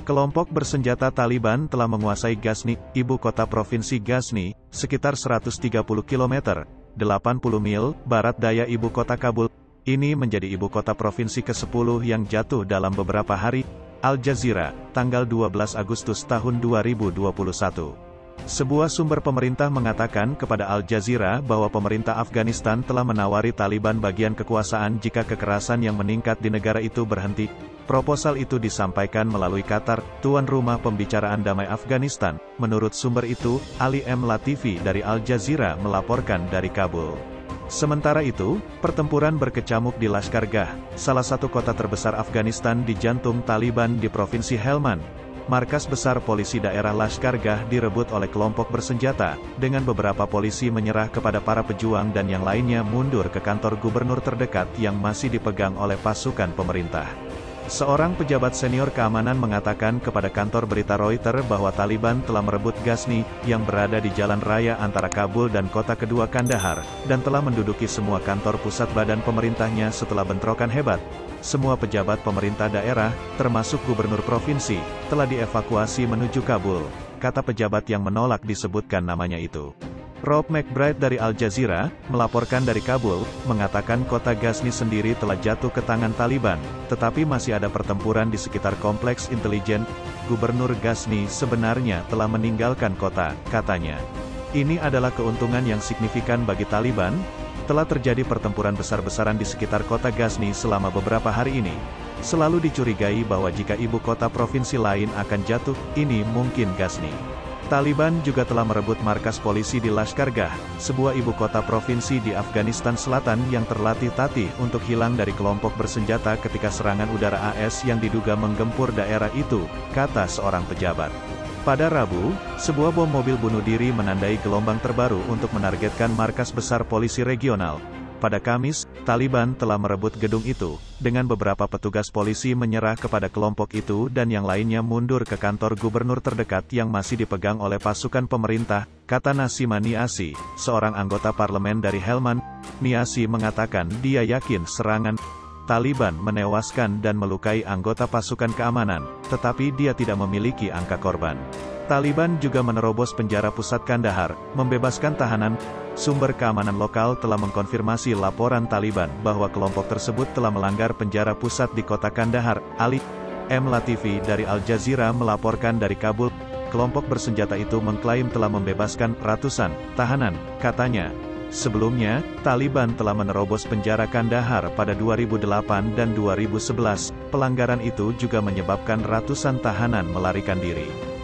Kelompok bersenjata Taliban telah menguasai Ghazni, ibu kota provinsi Ghazni, sekitar 130 km, 80 mil, barat daya ibu kota Kabul. Ini menjadi ibu kota provinsi ke-10 yang jatuh dalam beberapa hari. Al Jazeera, tanggal 12 Agustus tahun 2021. Sebuah sumber pemerintah mengatakan kepada Al Jazeera bahwa pemerintah Afghanistan telah menawari Taliban bagian kekuasaan jika kekerasan yang meningkat di negara itu berhenti. Proposal itu disampaikan melalui Qatar, tuan rumah pembicaraan damai Afghanistan. Menurut sumber itu, Ali M. Latifi dari Al Jazeera melaporkan dari Kabul. Sementara itu, pertempuran berkecamuk di Lashkargah, salah satu kota terbesar Afghanistan di jantung Taliban di Provinsi Helmand. Markas besar polisi daerah Lashkargah direbut oleh kelompok bersenjata, dengan beberapa polisi menyerah kepada para pejuang dan yang lainnya mundur ke kantor gubernur terdekat yang masih dipegang oleh pasukan pemerintah. Seorang pejabat senior keamanan mengatakan kepada kantor berita Reuters bahwa Taliban telah merebut Ghazni, yang berada di jalan raya antara Kabul dan kota kedua Kandahar, dan telah menduduki semua kantor pusat badan pemerintahnya setelah bentrokan hebat. Semua pejabat pemerintah daerah, termasuk gubernur provinsi, telah dievakuasi menuju Kabul, kata pejabat yang menolak disebutkan namanya itu. Rob McBride dari Al Jazeera, melaporkan dari Kabul, mengatakan kota Ghazni sendiri telah jatuh ke tangan Taliban, tetapi masih ada pertempuran di sekitar kompleks intelijen. Gubernur Ghazni sebenarnya telah meninggalkan kota, katanya. Ini adalah keuntungan yang signifikan bagi Taliban. Telah terjadi pertempuran besar-besaran di sekitar kota Ghazni selama beberapa hari ini. Selalu dicurigai bahwa jika ibu kota provinsi lain akan jatuh, ini mungkin Ghazni. Taliban juga telah merebut markas polisi di Lashkargah, sebuah ibu kota provinsi di Afghanistan Selatan yang terlatih-tatih untuk hilang dari kelompok bersenjata ketika serangan udara AS yang diduga menggempur daerah itu, kata seorang pejabat. Pada Rabu, sebuah bom mobil bunuh diri menandai gelombang terbaru untuk menargetkan markas besar polisi regional. Pada Kamis, Taliban telah merebut gedung itu, dengan beberapa petugas polisi menyerah kepada kelompok itu dan yang lainnya mundur ke kantor gubernur terdekat yang masih dipegang oleh pasukan pemerintah, kata Nasima Niasi, seorang anggota parlemen dari Helmand. Niasi mengatakan dia yakin serangan Taliban menewaskan dan melukai anggota pasukan keamanan, tetapi dia tidak memiliki angka korban. Taliban juga menerobos penjara pusat Kandahar, membebaskan tahanan. Sumber keamanan lokal telah mengkonfirmasi laporan Taliban bahwa kelompok tersebut telah melanggar penjara pusat di kota Kandahar. Ali M. Latifi dari Al Jazeera melaporkan dari Kabul. Kelompok bersenjata itu mengklaim telah membebaskan ratusan tahanan, katanya. Sebelumnya, Taliban telah menerobos penjara Kandahar pada 2008 dan 2011. Pelanggaran itu juga menyebabkan ratusan tahanan melarikan diri.